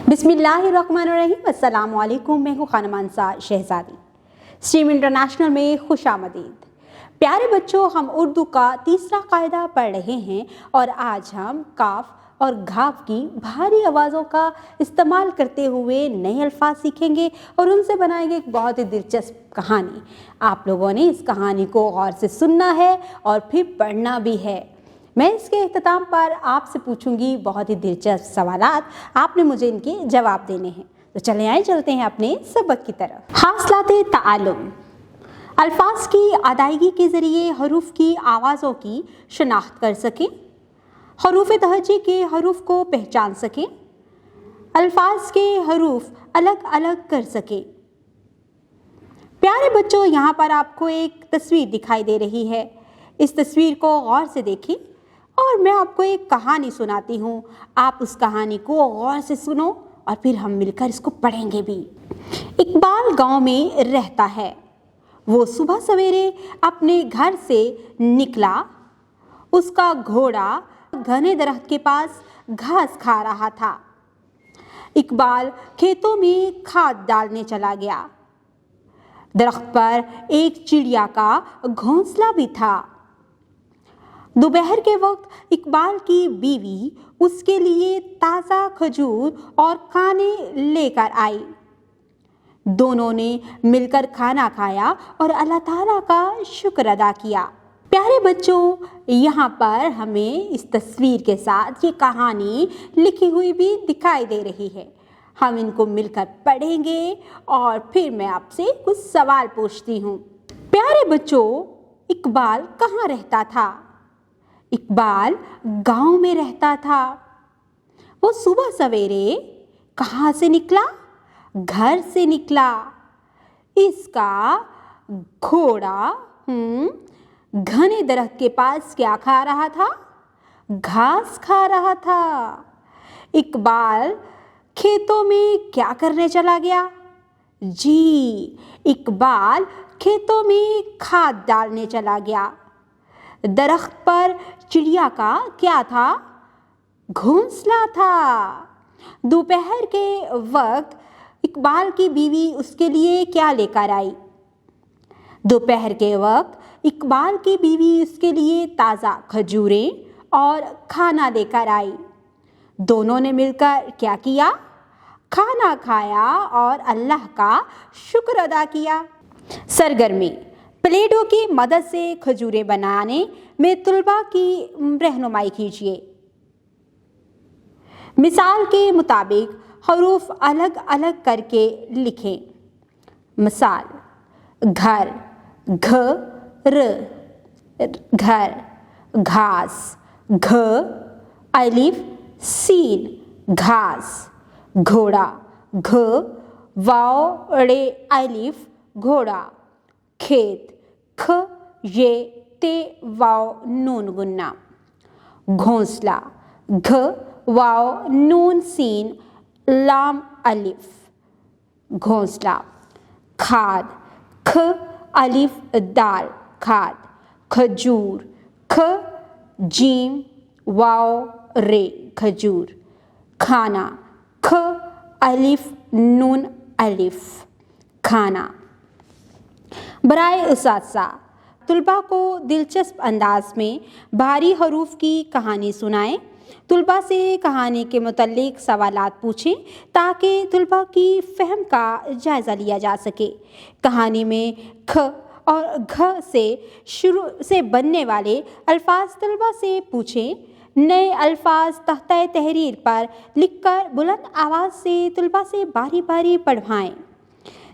बिस्मिल्लाहिर्रहमानिर्रहीम, अस्सलामु अलैकुम। मैं हूँ खानम अंसार शहजादी। स्ट्रीम इंटरनेशनल में खुशामदीद। प्यारे बच्चों, हम उर्दू का तीसरा कायदा पढ़ रहे हैं और आज हम काफ और घाफ की भारी आवाज़ों का इस्तेमाल करते हुए नए अल्फाज सीखेंगे और उनसे बनाएंगे एक बहुत ही दिलचस्प कहानी। आप लोगों ने इस कहानी को गौर से सुनना है और फिर पढ़ना भी है। मैं इसके इख्तिताम पर आपसे पूछूंगी बहुत ही दिलचस्प सवालात, आपने मुझे इनके जवाब देने हैं। तो चलते हैं अपने सबक की तरफ। हासिलाते ताल्लुम, अल्फाज की अदायगी के ज़रिए हरूफ की आवाज़ों की शनाख्त कर सकें, हरूफ तहजी के हरूफ को पहचान सकें, अल्फाज के हरूफ अलग अलग कर सकें। प्यारे बच्चों, यहाँ पर आपको एक तस्वीर दिखाई दे रही है। इस तस्वीर को गौर से देखें और मैं आपको एक कहानी सुनाती हूँ। आप उस कहानी को गौर से सुनो और फिर हम मिलकर इसको पढ़ेंगे भी। इकबाल गांव में रहता है। वो सुबह सवेरे अपने घर से निकला। उसका घोड़ा घने दरख्त के पास घास खा रहा था। इकबाल खेतों में खाद डालने चला गया। दरख्त पर एक चिड़िया का घोंसला भी था। दोपहर के वक्त इकबाल की बीवी उसके लिए ताज़ा खजूर और खाने लेकर आई। दोनों ने मिलकर खाना खाया और अल्लाह ताला का शुक्र अदा किया। प्यारे बच्चों, यहाँ पर हमें इस तस्वीर के साथ ये कहानी लिखी हुई भी दिखाई दे रही है। हम इनको मिलकर पढ़ेंगे और फिर मैं आपसे कुछ सवाल पूछती हूँ। प्यारे बच्चों, इकबाल कहाँ रहता था? इकबाल गांव में रहता था। वो सुबह सवेरे कहाँ से निकला? घर से निकला। इसका घोड़ा घने दरख्त के पास क्या खा रहा था? घास खा रहा था। इकबाल खेतों में क्या करने चला गया? जी, इकबाल खेतों में खाद डालने चला गया। दरख्त पर चिड़िया का क्या था? घोंसला था। दोपहर के वक्त इकबाल की बीवी उसके लिए क्या लेकर आई? दोपहर के वक्त इकबाल की बीवी उसके लिए ताज़ा खजूरें और खाना लेकर आई। दोनों ने मिलकर क्या किया? खाना खाया और अल्लाह का शुक्र अदा किया। सरगर्मी, प्लेटों की मदद से खजूरें बनाने में तुलबा की रहनुमाई कीजिए। मिसाल के मुताबिक हरूफ अलग अलग करके लिखें। मिसाल, घर, घ र, घर, घास, घ अलिफ सीन, घास, घोड़ा, घ वाव रे अलिफ, घोड़ा, खेत, ख ये ते वाव नून गुन्ना, घोंसला, घ वाव नून सीन लाम अलिफ, घोंसला, खाद, ख अलिफ दाल, खाद, खजूर, ख जीम वाव रे, खजूर, खाना, ख अलिफ नून अलिफ, खाना। बराए उसासा, तुलबा को दिलचस्प अंदाज में भारी हरूफ की कहानी सुनाएं। तुलबा से कहानी के मुतल्लिक सवालात पूछें ताकि तुलबा की फ़हम का जायज़ा लिया जा सके। कहानी में ख और घ से शुरू से बनने वाले अल्फाज तुलबा से पूछें। नए अल्फाज तख्ता तहरीर पर लिखकर बुलंद आवाज़ से तुलबा से बारी बारी पढ़वाएं।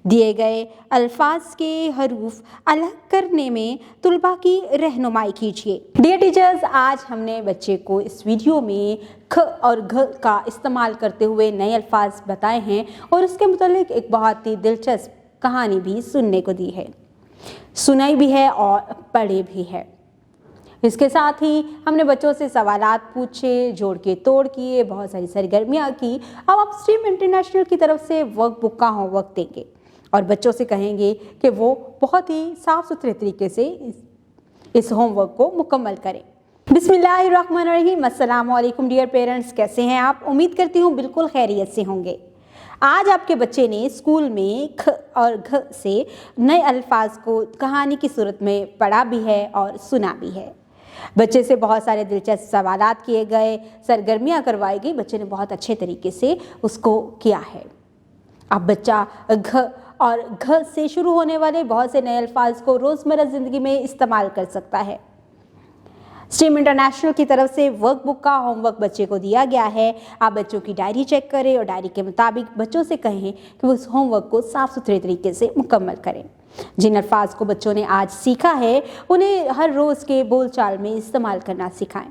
दिए गए अल्फाज के हरूफ अलग करने में तुलबा की रहनुमाई कीजिए। डियर टीचर्स, आज हमने बच्चे को इस वीडियो में ख और घ का इस्तेमाल करते हुए नए अल्फाज बताए हैं और उसके मुतालिक एक बहुत ही दिलचस्प कहानी भी सुनने को दी है, सुनाई भी है और पढ़ी भी है। इसके साथ ही हमने बच्चों से सवालात पूछे, जोड़ के तोड़ किए, बहुत सारी सरगर्मियाँ की। अब आप स्ट्रीम इंटरनेशनल की तरफ से वर्कबुक का होमवर्क देंगे और बच्चों से कहेंगे कि वो बहुत ही साफ़ सुथरे तरीके से इस होमवर्क को मुकम्मल करें। बिस्मिल्लाहिर्रहमानिर्रहीम। अस्सलाम वालेकुम डियर पेरेंट्स, कैसे हैं आप? उम्मीद करती हूँ बिल्कुल खैरियत से होंगे। आज आपके बच्चे ने स्कूल में ख और घ से नए अल्फाज को कहानी की सूरत में पढ़ा भी है और सुना भी है। बच्चे से बहुत सारे दिलचस्प सवालात किए गए, सरगर्मियाँ करवाई गई, बच्चे ने बहुत अच्छे तरीके से उसको किया है। अब बच्चा घ और घ से शुरू होने वाले बहुत से नए अल्फाज को रोज़मर्रा ज़िंदगी में इस्तेमाल कर सकता है। स्ट्रीम इंटरनेशनल की तरफ से वर्कबुक का होमवर्क बच्चे को दिया गया है। आप बच्चों की डायरी चेक करें और डायरी के मुताबिक बच्चों से कहें कि वो उस होमवर्क को साफ़ सुथरे तरीके से मुकम्मल करें। जिन अल्फाज को बच्चों ने आज सीखा है उन्हें हर रोज़ के बोलचाल में इस्तेमाल करना सिखाएं।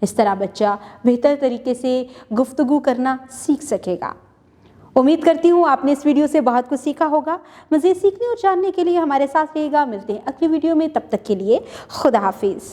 इस तरह बच्चा बेहतर तरीके से गुफ्तगू करना सीख सकेगा। उम्मीद करती हूँ आपने इस वीडियो से बहुत कुछ सीखा होगा। मज़ीद सीखने और जानने के लिए हमारे साथ रहिएगा। मिलते हैं अगली वीडियो में, तब तक के लिए खुदा हाफिज़।